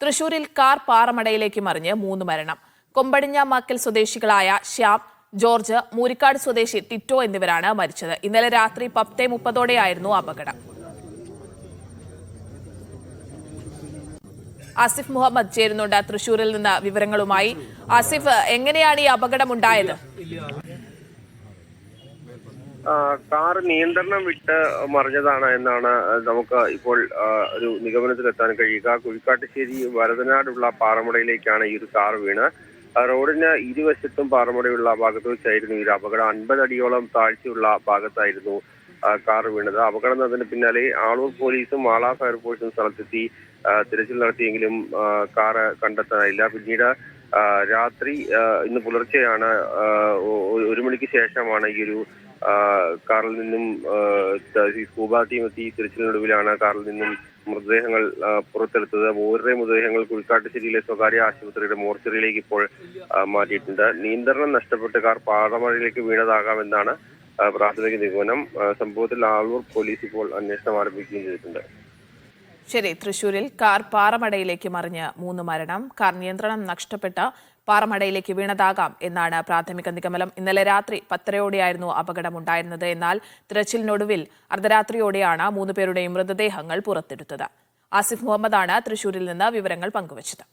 തൃശൂരിൽ കാർ പാറമടയിലേക്ക് മറിഞ്ഞ് 3 മരണം. കൊമ്പടിഞ്ഞാമാക്കൽ സ്വദേശികളായ ശ്യാം, ജോർജ്, മൂരിക്കാട് സ്വദേശി ടിറ്റോ എന്നിവരാണ് മരിച്ചത്. ഇന്നലെ രാത്രി 10:30 അപകടം. ആസിഫ് മുഹമ്മദ് ചേരുന്നുണ്ട് തൃശൂരിൽ നിന്ന് വിവരങ്ങളുമായി. ആസിഫ്, എങ്ങനെയാണ് ഈ അപകടമുണ്ടായത്? കാർ നിയന്ത്രണം വിട്ട് മറിഞ്ഞതാണ് എന്നാണ് നമുക്ക് ഇപ്പോൾ ഒരു നിഗമനത്തിലെത്താൻ കഴിയുക. കുഴിക്കാട്ടുശ്ശേരി വരതനാടുള്ള പാറമടയിലേക്കാണ് ഈ ഒരു കാർ വീണ്. റോഡിന് ഇരുവശത്തും പാറമടയുള്ള ഭാഗത്ത് വെച്ചായിരുന്നു ഈ ഒരു അപകടം. 50 അടിയോളം താഴ്ചയുള്ള ഭാഗത്തായിരുന്നു കാർ വീണത്. അപകടം നടന്നതിന് പിന്നാലെ ആളൂർ പോലീസും മാള ഫയർഫോഴ്സും സ്ഥലത്തെത്തി തിരച്ചിൽ നടത്തിയെങ്കിലും കാറ് കണ്ടെത്താനായില്ല. പിന്നീട് രാത്രി ഇന്ന് പുലർച്ചെയാണ് 1 മണിക്ക് ശേഷമാണ് ഈ ഒരു കാറിൽ നിന്നും സ്കൂബ ടീം എത്തി തിരച്ചിലിനൊടുവിലാണ് കാറിൽ നിന്നും മൃതദേഹങ്ങൾ പുറത്തെടുത്തത്. 3 മൃതദേഹങ്ങൾ കുഴിക്കാട്ടുശ്ശേരിയിലെ സ്വകാര്യ ആശുപത്രിയുടെ മോർച്ചറിയിലേക്ക് ഇപ്പോൾ മാറ്റിയിട്ടുണ്ട്. നിയന്ത്രണം നഷ്ടപ്പെട്ട് കാർ പാറമടയിലേക്ക് വീണതാകാമെന്നാണ് പ്രാഥമിക നിഗമനം. സംഭവത്തിൽ ആളൂർ പോലീസ് ഇപ്പോൾ അന്വേഷണം ആരംഭിക്കുകയും ചെയ്തിട്ടുണ്ട്. ശരി, തൃശൂരിൽ കാർ പാറമടയിലേക്ക് മറിഞ്ഞ് 3 മരണം. കാർ നിയന്ത്രണം നഷ്ടപ്പെട്ട് പാറമടയിലേക്ക് വീണതാകാം എന്നാണ് പ്രാഥമിക നിഗമനം. ഇന്നലെ രാത്രി 10:30 അപകടമുണ്ടായിരുന്നത്. എന്നാൽ തിരച്ചിലിനൊടുവിൽ അർദ്ധരാത്രിയോടെയാണ് 3 പേരുടെയും മൃതദേഹങ്ങൾ പുറത്തെടുത്തത്. ആസിഫ് മുഹമ്മദാണ് തൃശൂരിൽ നിന്ന് വിവരങ്ങൾ പങ്കുവച്ചത്.